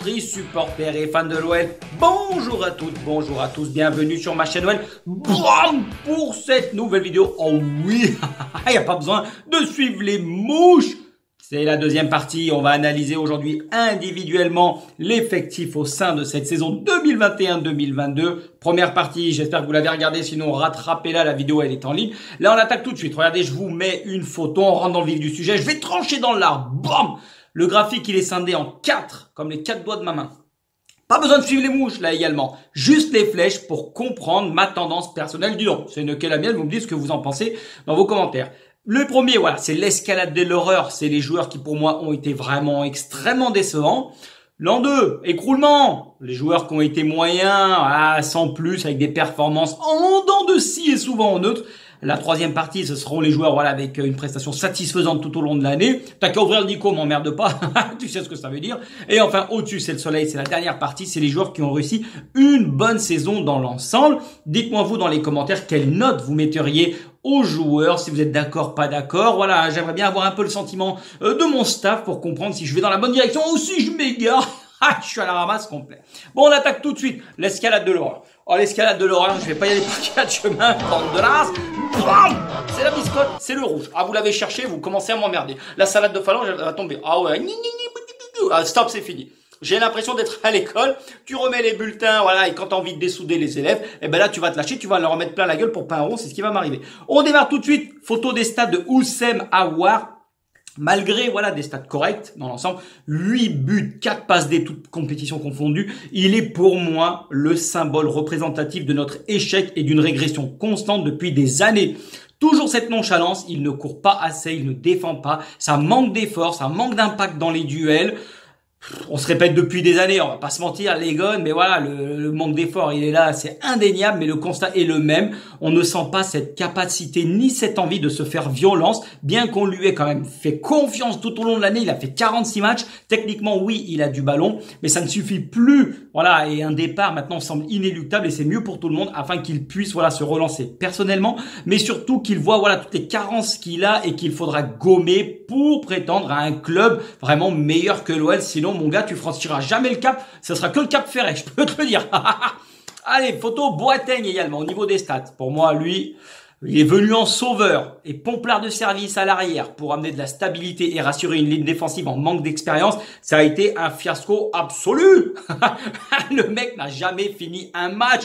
supportrices, supporters et fans de l'OL. Bonjour à toutes, bonjour à tous, bienvenue sur ma chaîne OL. Bam pour cette nouvelle vidéo. Oh oui, il n'y a pas besoin de suivre les mouches. C'est la deuxième partie. On va analyser aujourd'hui individuellement l'effectif au sein de cette saison 2021-2022. Première partie, j'espère que vous l'avez regardée. Sinon, rattrapez-la, la vidéo elle est en ligne. Là, on attaque tout de suite. Regardez, je vous mets une photo. On rentre dans le vif du sujet. Je vais trancher dans l'arbre. Bam. Le graphique, il est scindé en 4, comme les 4 doigts de ma main. Pas besoin de suivre les mouches, là également. Juste les flèches pour comprendre ma tendance personnelle du nom. C'est une que la mienne. Vous me dites ce que vous en pensez dans vos commentaires. Le premier, voilà, c'est l'escalade de l'horreur. C'est les joueurs qui, pour moi, ont été vraiment extrêmement décevants. L'an 2, écroulement. Les joueurs qui ont été moyens, sans plus, avec des performances en dents de scie et souvent en neutre. La troisième partie, ce seront les joueurs, voilà, avec une prestation satisfaisante tout au long de l'année. T'as qu'à ouvrir le dico, m'emmerde pas. Tu sais ce que ça veut dire. Et enfin, au-dessus, c'est le soleil. C'est la dernière partie. C'est les joueurs qui ont réussi une bonne saison dans l'ensemble. Dites-moi, vous, dans les commentaires, quelle note vous metteriez aux joueurs, si vous êtes d'accord, pas d'accord. Voilà, j'aimerais bien avoir un peu le sentiment de mon staff pour comprendre si je vais dans la bonne direction ou si je m'égare. Je suis à la ramasse complet. Bon, on attaque tout de suite l'escalade de l'horreur. Oh, l'escalade de l'horreur, je vais pas y aller par 4 chemins, bande de race. C'est la biscotte, c'est le rouge. Ah, vous l'avez cherché, vous commencez à m'emmerder. La salade de phalange, elle va tomber. Ah ouais, stop, c'est fini. J'ai l'impression d'être à l'école, tu remets les bulletins, voilà, et quand t'as envie de dessouder les élèves, eh ben là, tu vas te lâcher, tu vas leur remettre plein la gueule pour pas un rond, c'est ce qui va m'arriver. On démarre tout de suite. Photo des stats de Oussem Aouar. Malgré, voilà, des stats corrects dans l'ensemble, 8 buts, 4 passes D, toutes compétitions confondues, il est pour moi le symbole représentatif de notre échec et d'une régression constante depuis des années. Toujours cette nonchalance, il ne court pas assez, il ne défend pas, ça manque d'effort, ça manque d'impact dans les duels. On se répète depuis des années, on va pas se mentir, les gones, mais voilà, le manque d'effort, il est là, c'est indéniable, mais le constat est le même. On ne sent pas cette capacité ni cette envie de se faire violence, bien qu'on lui ait quand même fait confiance tout au long de l'année. Il a fait 46 matchs. Techniquement, oui, il a du ballon, mais ça ne suffit plus. Voilà, et un départ maintenant semble inéluctable et c'est mieux pour tout le monde afin qu'il puisse, voilà, se relancer personnellement, mais surtout qu'il voit, voilà, toutes les carences qu'il a et qu'il faudra gommer pour prétendre à un club vraiment meilleur que l'OL. Sinon, mon gars, tu franchiras jamais le cap. Ce sera que le cap ferré, je peux te le dire. Allez, photo Boateng également au niveau des stats. Pour moi, lui, il est venu en sauveur et pomplard de service à l'arrière pour amener de la stabilité et rassurer une ligne défensive en manque d'expérience. Ça a été un fiasco absolu. Le mec n'a jamais fini un match.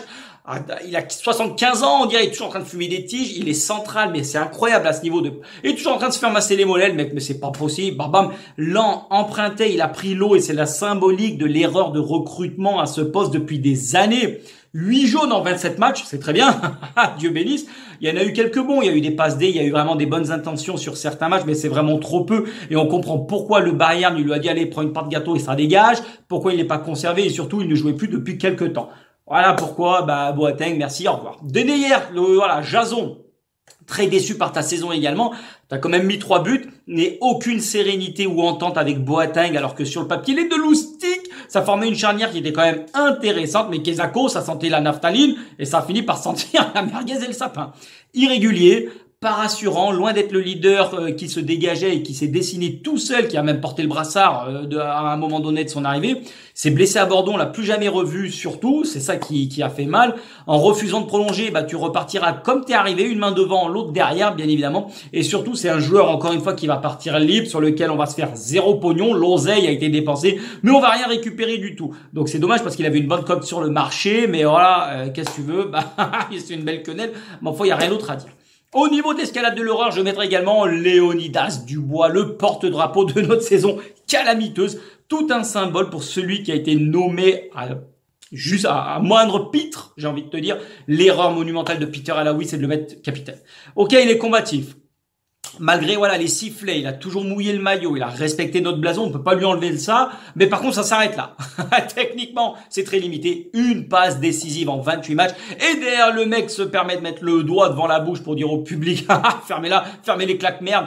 Il a 75 ans, on dirait, il est toujours en train de fumer des tiges, il est central, mais c'est incroyable à ce niveau de... Il est toujours en train de se faire masser les mollets, le mec, mais c'est pas possible. Bam, bam, lent, emprunté, il a pris l'eau et c'est la symbolique de l'erreur de recrutement à ce poste depuis des années. 8 jaunes en 27 matchs, c'est très bien, Dieu bénisse. Il y en a eu quelques bons, il y a eu des passes D, il y a eu vraiment des bonnes intentions sur certains matchs, mais c'est vraiment trop peu. Et on comprend pourquoi le Bayern lui a dit, allez, prends une part de gâteau et ça dégage, pourquoi il n'est pas conservé et surtout, il ne jouait plus depuis quelques temps. Voilà pourquoi, Boateng, merci, au revoir. Denayer, voilà, Jason, très déçu par ta saison également. T'as quand même mis 3 buts, mais aucune sérénité ou entente avec Boateng, alors que sur le papier, les deux loustiques, ça formait une charnière qui était quand même intéressante, mais Kezako, ça sentait la naphtaline, et ça a fini par sentir la merguez et le sapin. Irrégulier, pas rassurant, loin d'être le leader qui se dégageait et qui s'est dessiné tout seul, qui a même porté le brassard à un moment donné de son arrivée. S'est blessé à Bordeaux, on l'a plus jamais revu surtout, c'est ça qui a fait mal. En refusant de prolonger, tu repartiras comme t'es arrivé, une main devant, l'autre derrière, bien évidemment. Et surtout, c'est un joueur, encore une fois, qui va partir libre, sur lequel on va se faire zéro pognon. L'oseille a été dépensé, mais on va rien récupérer du tout. Donc c'est dommage parce qu'il avait une bonne cote sur le marché, mais voilà, qu'est-ce que tu veux, c'est une belle quenelle, mais enfin, il n'y a rien d'autre à dire. Au niveau de l'escalade de l'horreur, je mettrai également Léonidas Dubois, le porte-drapeau de notre saison calamiteuse. Tout un symbole pour celui qui a été nommé juste à moindre pitre, j'ai envie de te dire. L'erreur monumentale de Peter Alaoui, c'est de le mettre capitaine. Ok, il est combatif. Malgré, voilà, les sifflets, il a toujours mouillé le maillot, il a respecté notre blason, on peut pas lui enlever ça, mais par contre, ça s'arrête là. Techniquement, c'est très limité. Une passe décisive en 28 matchs, et derrière, le mec se permet de mettre le doigt devant la bouche pour dire au public, fermez-la, fermez les claques merde.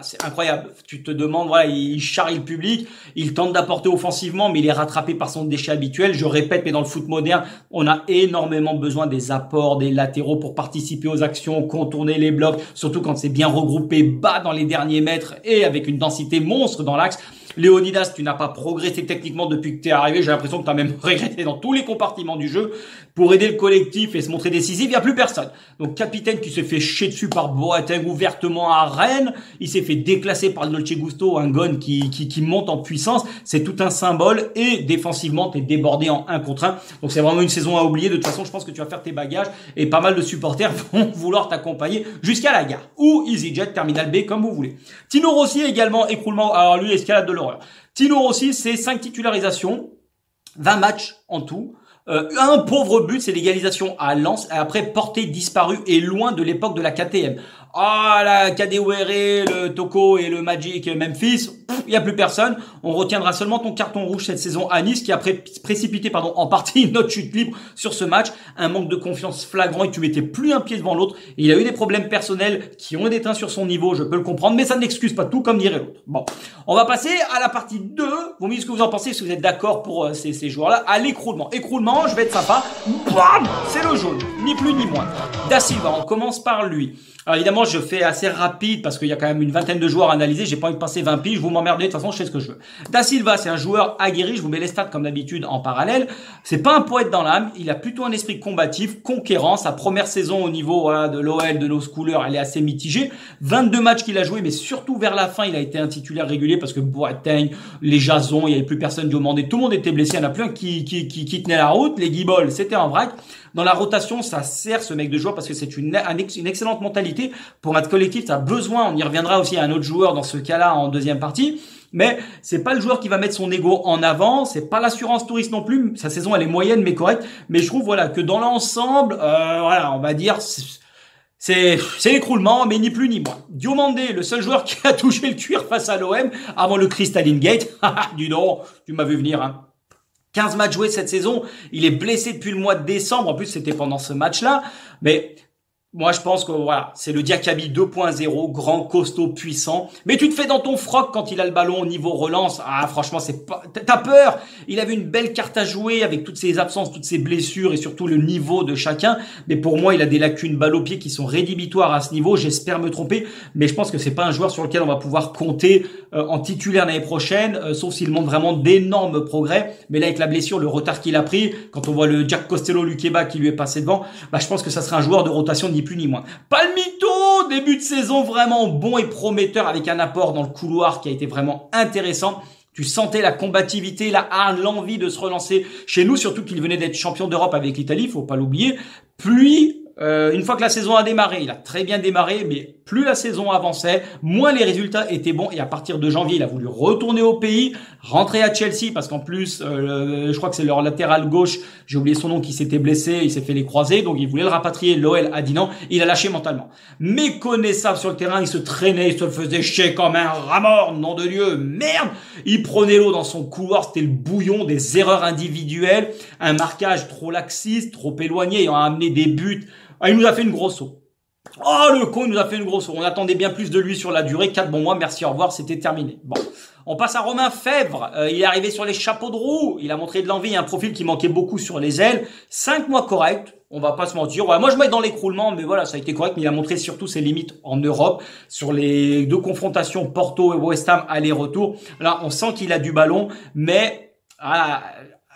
c'est incroyable. Tu te demandes, voilà, il charrie le public, il tente d'apporter offensivement, mais il est rattrapé par son déchet habituel. Je répète, mais dans le foot moderne, on a énormément besoin des apports, des latéraux pour participer aux actions, contourner les blocs, surtout quand c'est bien regroupé bas dans les derniers mètres et avec une densité monstre dans l'axe. Léonidas, tu n'as pas progressé techniquement depuis que tu es arrivé. J'ai l'impression que tu as même régressé dans tous les compartiments du jeu. Pour aider le collectif et se montrer décisif, il n'y a plus personne. Donc, capitaine qui s'est fait chier dessus par Boateng ouvertement à Rennes. Il s'est fait déclasser par le Dolce Gusto, un gon qui monte en puissance. C'est tout un symbole. Et défensivement, tu es débordé en 1 contre 1. Donc, c'est vraiment une saison à oublier. De toute façon, je pense que tu vas faire tes bagages. Et pas mal de supporters vont vouloir t'accompagner jusqu'à la gare. Ou EasyJet, Terminal B, comme vous voulez. Tino Rossi également, écroulement. Alors lui, escalade de l'horreur. Tino Rossi, c'est 5 titularisations, 20 matchs en tout. Un pauvre but, c'est l'égalisation à Lens. Et après, portée disparue et loin de l'époque de la KTM. Ah, la Kadewere, le Toko et le Magic Memphis, il n'y a plus personne. On retiendra seulement ton carton rouge cette saison à Nice qui a précipité en partie notre chute libre sur ce match. Un manque de confiance flagrant et tu mettais plus un pied devant l'autre. Il a eu des problèmes personnels qui ont déteint sur son niveau, je peux le comprendre, mais ça n'excuse pas tout comme dirait l'autre. Bon, on va passer à la partie 2. Vous me dites ce que vous en pensez, si vous êtes d'accord pour ces joueurs-là. À l'écroulement. Écroulement, je vais être sympa. Bam, c'est le jaune, ni plus ni moins. Da Silva, on commence par lui. Alors évidemment, je fais assez rapide parce qu'il y a quand même une vingtaine de joueurs à analyser. J'ai pas envie de passer 20 piges. Vous m'emmerdez. De toute façon, je fais ce que je veux. Da Silva, c'est un joueur aguerri. Je vous mets les stats comme d'habitude en parallèle. C'est pas un poète dans l'âme. Il a plutôt un esprit combatif, conquérant. Sa première saison au niveau de l'OL, de nos schoolers, elle est assez mitigée. 22 matchs qu'il a joué, mais surtout vers la fin, il a été un titulaire régulier parce que Boateng, les Jason, il y avait plus personne demandé. Tout le monde était blessé. Il y en a plein qui tenaient la route. Les Guibols, c'était en vrac. Dans la rotation, ça sert ce mec de joueur parce que c'est une excellente mentalité. Pour notre collectif, tu as besoin, on y reviendra aussi à un autre joueur dans ce cas-là en deuxième partie, mais c'est pas le joueur qui va mettre son ego en avant, c'est pas l'assurance touriste non plus. Sa saison, elle est moyenne mais correcte, mais je trouve que dans l'ensemble, on va dire c'est l'écroulement, mais ni plus ni moins. Diomandé, le seul joueur qui a touché le cuir face à l'OM avant le Crystalline Gate. Dis donc, tu m'as vu venir, hein. 15 matchs joués cette saison, il est blessé depuis le mois de décembre, en plus c'était pendant ce match-là, mais moi je pense que voilà, c'est le Diakaby 2.0, grand, costaud, puissant, mais tu te fais dans ton froc quand il a le ballon au niveau relance. Ah franchement, c'est pas, t'as peur. Il avait une belle carte à jouer avec toutes ses absences, toutes ses blessures et surtout le niveau de chacun, mais pour moi il a des lacunes balle au pied qui sont rédhibitoires à ce niveau. J'espère me tromper, mais je pense que c'est pas un joueur sur lequel on va pouvoir compter en titulaire l'année prochaine, sauf s'il montre vraiment d'énormes progrès. Mais là avec la blessure, le retard qu'il a pris, quand on voit le Jack Costello Lukeba qui lui est passé devant, je pense que ça sera un joueur de rotation ni plus ni moins. Palmito, début de saison vraiment bon et prometteur avec un apport dans le couloir qui a été vraiment intéressant. Tu sentais la combativité, l'envie de se relancer chez nous, surtout qu'il venait d'être champion d'Europe avec l'Italie, faut pas l'oublier. Puis, une fois que la saison a démarré, il a très bien démarré, mais plus la saison avançait, moins les résultats étaient bons. Et à partir de janvier, il a voulu retourner au pays, rentrer à Chelsea, parce qu'en plus, je crois que c'est leur latéral gauche, j'ai oublié son nom, qui s'était blessé, il s'est fait les croisés, donc il voulait le rapatrier. L'OL a dit non, il a lâché mentalement. Méconnaissable sur le terrain, il se traînait, il se faisait chier comme un rat mort, nom de Dieu, merde. Il prenait l'eau dans son couloir, c'était le bouillon, des erreurs individuelles, un marquage trop laxiste, trop éloigné, ayant amené des buts. Il nous a fait une grosse eau. Oh, le con, il nous a fait une grosse eau. On attendait bien plus de lui sur la durée. 4 bons mois, merci, au revoir, c'était terminé. Bon, on passe à Romain Fèvre. Il est arrivé sur les chapeaux de roue. Il a montré de l'envie, un profil qui manquait beaucoup sur les ailes. 5 mois corrects. On va pas se mentir. Ouais, moi, je mets dans l'écroulement, mais voilà, ça a été correct. Mais il a montré surtout ses limites en Europe. Sur les 2 confrontations, Porto et West Ham, aller-retour. Là, on sent qu'il a du ballon, mais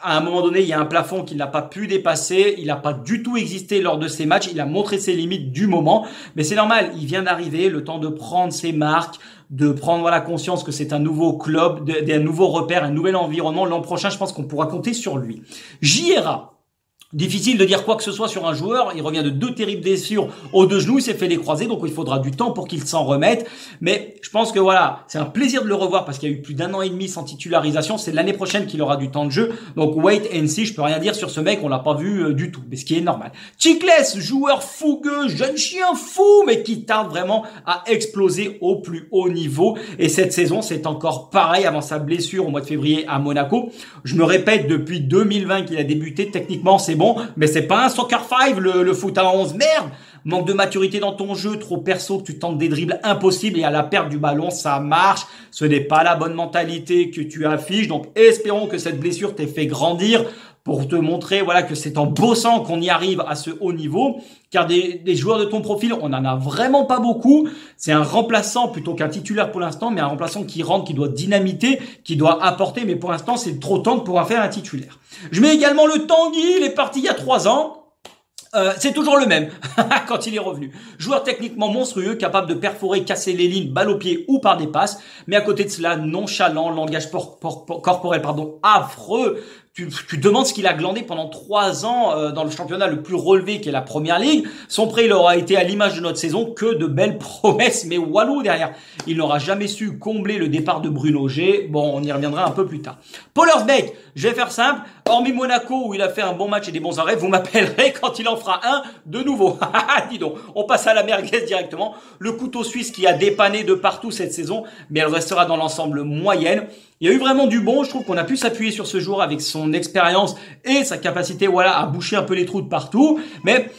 à un moment donné, il y a un plafond qu'il n'a pas pu dépasser. Il n'a pas du tout existé lors de ces matchs. Il a montré ses limites du moment. Mais c'est normal, il vient d'arriver, le temps de prendre ses marques, de prendre conscience que c'est un nouveau club, un nouveau repère, un nouvel environnement. L'an prochain, je pense qu'on pourra compter sur lui. J.R.A. Difficile de dire quoi que ce soit sur un joueur. Il revient de 2 terribles blessures aux 2 genoux. Il s'est fait les croiser, donc il faudra du temps pour qu'il s'en remette. Mais je pense que voilà, c'est un plaisir de le revoir parce qu'il y a eu plus d'1 an et demi sans titularisation. C'est l'année prochaine qu'il aura du temps de jeu. Donc wait and see. Je peux rien dire sur ce mec. On l'a pas vu du tout, mais ce qui est normal. Chicless, joueur fougueux, jeune chien fou, mais qui tarde vraiment à exploser au plus haut niveau. Et cette saison, c'est encore pareil avant sa blessure au mois de février à Monaco. Je me répète, depuis 2020 qu'il a débuté, techniquement, c'est bon, mais c'est pas un soccer 5 le foot à 11. Merde! Manque de maturité dans ton jeu, trop perso, que tu tentes des dribbles impossibles et à la perte du ballon, ça marche. Ce n'est pas la bonne mentalité que tu affiches. Donc, espérons que cette blessure t'ait fait grandir pour te montrer voilà que c'est en bossant qu'on y arrive à ce haut niveau, car des joueurs de ton profil, on en a vraiment pas beaucoup. C'est un remplaçant plutôt qu'un titulaire pour l'instant, mais un remplaçant qui rentre, qui doit dynamiter, qui doit apporter, mais pour l'instant, c'est trop tendre pour en faire un titulaire. Je mets également le Tanguy, il est parti il y a 3 ans. C'est toujours le même quand il est revenu. Joueur techniquement monstrueux, capable de perforer, casser les lignes, balle au pied ou par des passes, mais à côté de cela, nonchalant, langage corporel, affreux. Tu demandes ce qu'il a glandé pendant 3 ans dans le championnat le plus relevé qui est la Première Ligue. Son prêt, il aura été à l'image de notre saison, que de belles promesses, mais walou derrière. Il n'aura jamais su combler le départ de Bruno G. Bon, on y reviendra un peu plus tard. Paul Hersbeck, je vais faire simple. Hormis Monaco où il a fait un bon match et des bons arrêts, vous m'appellerez quand il en fera un de nouveau. Dis donc, on passe à la merguez directement. Le couteau suisse qui a dépanné de partout cette saison, mais elle restera dans l'ensemble moyenne. Il y a eu vraiment du bon, je trouve qu'on a pu s'appuyer sur ce joueur avec son expérience et sa capacité à boucher un peu les trous de partout, mais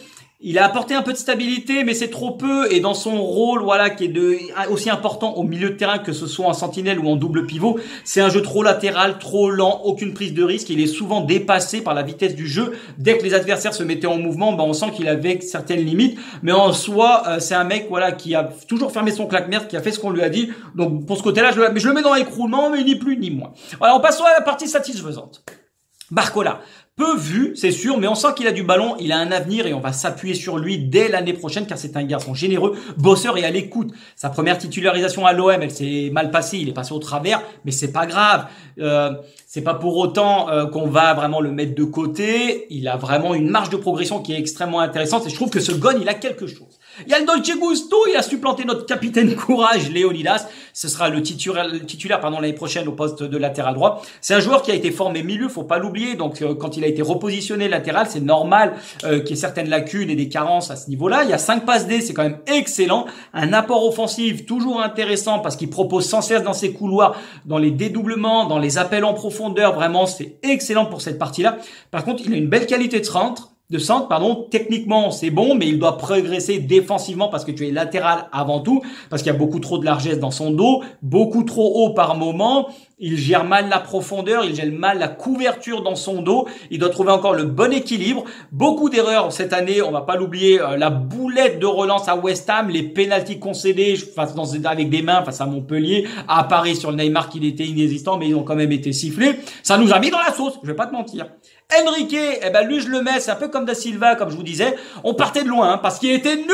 il a apporté un peu de stabilité, mais c'est trop peu, et dans son rôle qui est aussi important au milieu de terrain, que ce soit en sentinelle ou en double pivot, c'est un jeu trop latéral, trop lent, aucune prise de risque, il est souvent dépassé par la vitesse du jeu. Dès que les adversaires se mettaient en mouvement, on sent qu'il avait certaines limites, mais en soi, c'est un mec qui a toujours fermé son claque-merde, qui a fait ce qu'on lui a dit. Donc pour ce côté-là, je le mets dans l'écroulement, mais ni plus ni moins. Voilà, on passe à la partie satisfaisante. Barcola, peu vu, c'est sûr, mais on sent qu'il a du ballon, il a un avenir et on va s'appuyer sur lui dès l'année prochaine car c'est un garçon généreux, bosseur et à l'écoute. Sa première titularisation à l'OM, elle s'est mal passée, il est passé au travers, mais c'est pas grave. C'est pas pour autant qu'on va vraiment le mettre de côté. Il a vraiment une marge de progression qui est extrêmement intéressante et je trouve que ce Gon, il a quelque chose. Il y a le Dolce Gusto, il a supplanté notre capitaine courage, Léonidas. Ce sera le titulaire l'année prochaine au poste de latéral droit. C'est un joueur qui a été formé milieu, faut pas l'oublier. Donc quand il a été repositionné latéral, c'est normal qu'il y ait certaines lacunes et des carences à ce niveau-là. Il y a 5 passes D, c'est quand même excellent. Un apport offensif toujours intéressant parce qu'il propose sans cesse dans ses couloirs, dans les dédoublements, dans les appels en profondeur. Vraiment, c'est excellent pour cette partie-là. Par contre, il a une belle qualité de centre. Techniquement c'est bon, mais il doit progresser défensivement parce que tu es latéral avant tout, parce qu'il y a beaucoup trop de largesse dans son dos, beaucoup trop haut par moment, il gère mal la profondeur, il gère mal la couverture dans son dos, il doit trouver encore le bon équilibre, beaucoup d'erreurs cette année, on va pas l'oublier, la boulette de relance à West Ham, les pénaltys concédés avec des mains face à Montpellier, à Paris sur le Neymar qu'il était inexistant, mais ils ont quand même été sifflés, ça nous a mis dans la sauce, je vais pas te mentir. Enrique, lui je le mets, c'est un peu comme Da Silva, comme je vous disais, on partait de loin, parce qu'il était nul.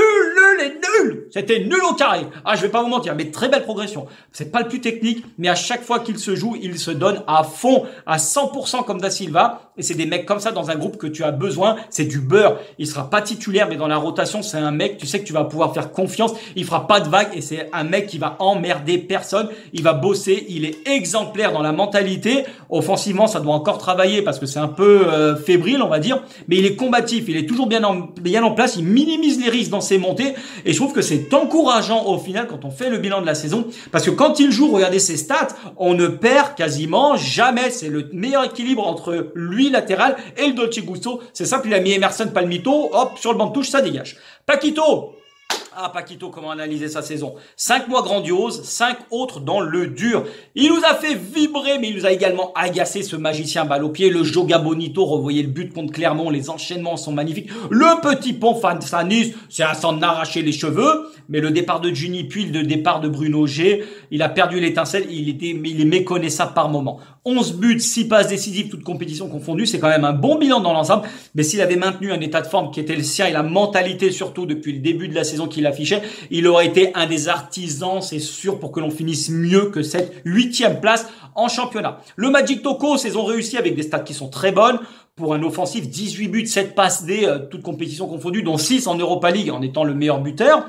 C'était nul au carré. Je vais pas vous mentir, mais très belle progression. C'est pas le plus technique, mais à chaque fois qu'il se joue, il se donne à fond, à 100% comme Da Silva. Et c'est des mecs comme ça dans un groupe que tu as besoin. C'est du beurre. Il sera pas titulaire, mais dans la rotation, c'est un mec, tu sais que tu vas pouvoir faire confiance. Il fera pas de vagues et c'est un mec qui va emmerder personne. Il va bosser. Il est exemplaire dans la mentalité. Offensivement, ça doit encore travailler parce que c'est un peu fébrile, on va dire. Mais il est combatif. Il est toujours bien en place. Il minimise les risques dans ses montées. Et je trouve que c'est encourageant au final quand on fait le bilan de la saison. Parce que quand il joue, regardez ses stats, on ne perd quasiment jamais. C'est le meilleur équilibre entre lui, latéral, et le Dolce Gusto. C'est simple, il a mis Emerson Palmito, hop, sur le banc de touche, ça dégage. Paquito. Paquito, comment analyser sa saison? 5 mois grandioses, 5 autres dans le dur. Il nous a fait vibrer, mais il nous a également agacé, ce magicien balle au pied. Le Joga Bonito, revoyez le but contre Clermont, les enchaînements sont magnifiques. Le petit pont Fansanis, c'est à s'en arracher les cheveux. Mais le départ de Juni, puis le départ de Bruno G, il a perdu l'étincelle, il est méconnaissable par moment. 11 buts, 6 passes décisives, toutes compétitions confondues, c'est quand même un bon bilan dans l'ensemble. Mais s'il avait maintenu un état de forme qui était le sien et la mentalité surtout depuis le début de la saison qu'il affichait, il aurait été un des artisans, c'est sûr, pour que l'on finisse mieux que cette 8e place en championnat. Le Magic Toko, saison réussie avec des stats qui sont très bonnes. Pour un offensif, 18 buts, 7 passes D, toutes compétitions confondues, dont 6 en Europa League en étant le meilleur buteur.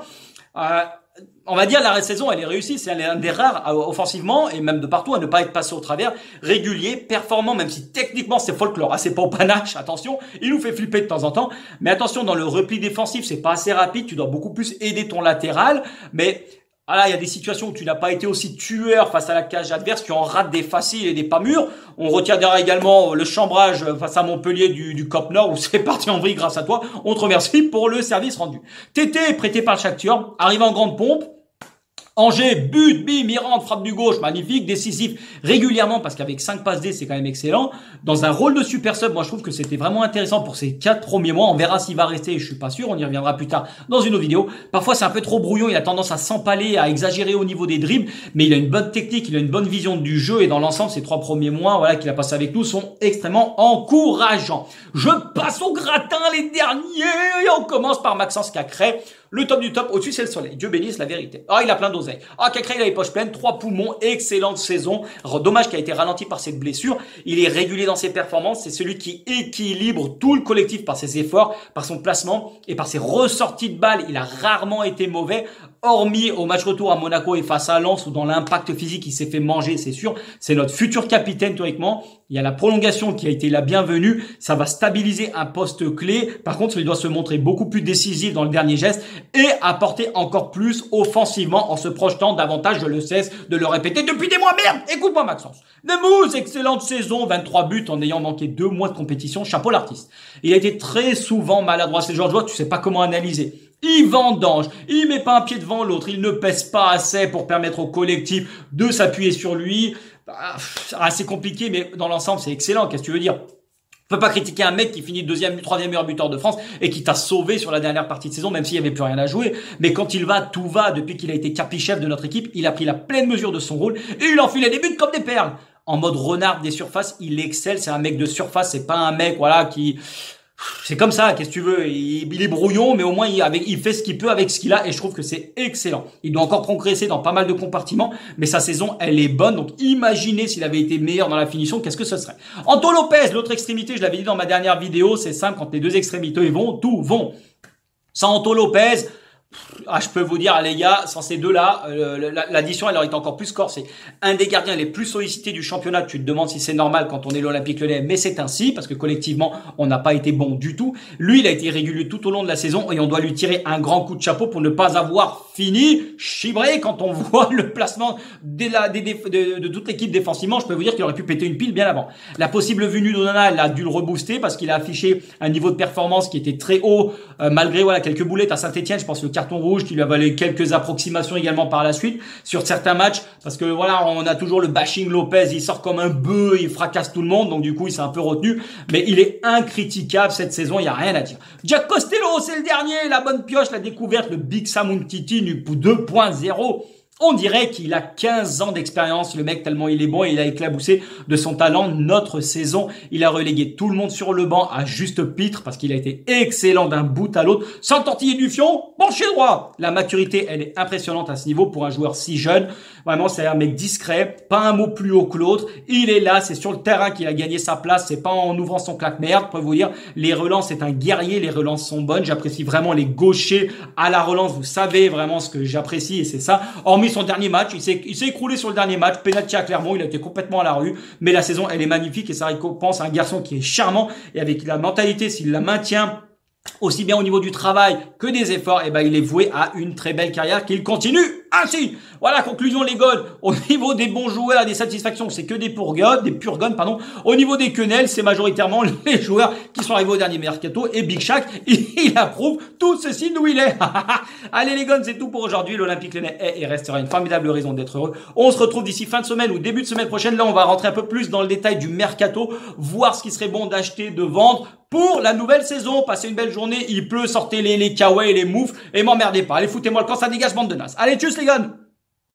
On va dire la saison elle est réussie, c'est un des rares offensivement et même de partout à ne pas être passé au travers, régulier, performant, même si techniquement c'est folklore, c'est pas au panache, attention, il nous fait flipper de temps en temps, mais attention, dans le repli défensif c'est pas assez rapide, tu dois beaucoup plus aider ton latéral, mais voilà, il y a des situations où tu n'as pas été aussi tueur face à la cage adverse, tu en rates des faciles et des pas mûrs. On retient derrière également le chambrage face à Montpellier du COP Nord où c'est parti en vrille grâce à toi. On te remercie pour le service rendu. Tété, prêté par le Shakhtar, arrive en grande pompe. Angers, but, bim, Mirande, frappe du gauche, magnifique, décisif régulièrement parce qu'avec 5 passes D, c'est quand même excellent. Dans un rôle de super sub, moi je trouve que c'était vraiment intéressant pour ces 4 premiers mois. On verra s'il va rester, je suis pas sûr, on y reviendra plus tard dans une autre vidéo. Parfois c'est un peu trop brouillon, il a tendance à s'empaler, à exagérer au niveau des dribbles, mais il a une bonne technique, il a une bonne vision du jeu et dans l'ensemble, ces 3 premiers mois voilà, qu'il a passé avec nous sont extrêmement encourageants. Je passe au gratin les derniers et on commence par Maxence Cacré. Le top du top, au-dessus c'est le soleil. Dieu bénisse la vérité. Ah, il a plein d'oseille. Ah, Cacré, il a les poches pleines, 3 poumons, excellente saison. Dommage qu'il a été ralenti par cette blessure. Il est régulier dans ses performances. C'est celui qui équilibre tout le collectif par ses efforts, par son placement et par ses ressorties de balles. Il a rarement été mauvais, hormis au match retour à Monaco et face à Lens où dans l'impact physique il s'est fait manger, c'est sûr. C'est notre futur capitaine théoriquement. Il y a la prolongation qui a été la bienvenue. Ça va stabiliser un poste clé. Par contre, il doit se montrer beaucoup plus décisif dans le dernier geste et apporter encore plus offensivement en se projetant davantage. Je le cesse de le répéter depuis des mois. Merde, écoute-moi Maxence. Demouze, excellente saison, 23 buts en ayant manqué 2 mois de compétition. Chapeau l'artiste. Il a été très souvent maladroit. C'est le genre de joueur, tu sais pas comment analyser. Il vendange, il met pas un pied devant l'autre, il ne pèse pas assez pour permettre au collectif de s'appuyer sur lui. C'est compliqué, mais dans l'ensemble, c'est excellent. Qu'est-ce que tu veux dire? On peut pas critiquer un mec qui finit 2e, 3e meilleur buteur de France et qui t'a sauvé sur la dernière partie de saison, même s'il y avait plus rien à jouer. Mais quand il va, tout va. Depuis qu'il a été capi-chef de notre équipe, il a pris la pleine mesure de son rôle et il enfilait des buts comme des perles. En mode renard des surfaces, il excelle. C'est un mec de surface, c'est pas un mec, voilà, qui... C'est comme ça, qu'est-ce que tu veux, il est brouillon, mais au moins il fait ce qu'il peut avec ce qu'il a et je trouve que c'est excellent. Il doit encore progresser dans pas mal de compartiments, mais sa saison, elle est bonne. Donc imaginez s'il avait été meilleur dans la finition, qu'est-ce que ce serait. Anto Lopez, l'autre extrémité, je l'avais dit dans ma dernière vidéo, c'est simple, quand les deux extrémités vont, tout vont. Sans Anto Lopez... je peux vous dire, les gars, sans ces deux-là, l'addition, elle aurait été encore plus corsée. Un des gardiens les plus sollicités du championnat, tu te demandes si c'est normal quand on est l'Olympique Lyonnais, mais c'est ainsi, parce que collectivement, on n'a pas été bon du tout. Lui, il a été régulier tout au long de la saison et on doit lui tirer un grand coup de chapeau pour ne pas avoir fini chibré quand on voit le placement de toute l'équipe défensivement. Je peux vous dire qu'il aurait pu péter une pile bien avant. La possible venue d'Onana, elle a dû le rebooster parce qu'il a affiché un niveau de performance qui était très haut, malgré voilà quelques boulettes à Saint-Etienne, je pense le carton rouge qui lui a valu quelques approximations également par la suite sur certains matchs parce que voilà, on a toujours le bashing Lopez, il sort comme un bœuf, il fracasse tout le monde, donc du coup il s'est un peu retenu, mais il est incritiquable cette saison, il y a rien à dire. Jack Costello, c'est le dernier, la bonne pioche, la découverte, le Big Sam Umtiti 2.0. On dirait qu'il a 15 ans d'expérience, le mec, tellement il est bon et il a éclaboussé de son talent notre saison. Il a relégué tout le monde sur le banc à juste titre parce qu'il a été excellent d'un bout à l'autre, sans tortiller du fion, penché droit. La maturité, elle est impressionnante à ce niveau pour un joueur si jeune. Vraiment, c'est un mec discret, pas un mot plus haut que l'autre. Il est là, c'est sur le terrain qu'il a gagné sa place, c'est pas en ouvrant son claque-merde. Je peux vous dire, les relances, c'est un guerrier, les relances sont bonnes. J'apprécie vraiment les gauchers à la relance. Vous savez vraiment ce que j'apprécie et c'est ça. Hormis son dernier match, il s'est écroulé sur le dernier match, penalty à Clermont, il a été complètement à la rue, mais la saison elle est magnifique et ça récompense un garçon qui est charmant et avec la mentalité, s'il la maintient aussi bien au niveau du travail que des efforts, et ben il est voué à une très belle carrière qu'il continue ainsi. Voilà, conclusion les gones. Au niveau des bons joueurs, des satisfactions, c'est que des purgones, pardon. Au niveau des quenelles, c'est majoritairement les joueurs qui sont arrivés au dernier mercato et Big Shaq, il approuve tout ceci d'où il est. Allez les gones, c'est tout pour aujourd'hui. L'Olympique Lyonnais est et restera une formidable raison d'être heureux. On se retrouve d'ici fin de semaine ou début de semaine prochaine. Là, on va rentrer un peu plus dans le détail du mercato, voir ce qui serait bon d'acheter, de vendre pour la nouvelle saison. Passez une belle journée. Il pleut, sortez les kawaii et les moufles et m'emmerdez pas. Allez, foutez-moi le camp, ça dégage, bande de nazes. Allez, tchuss les gars.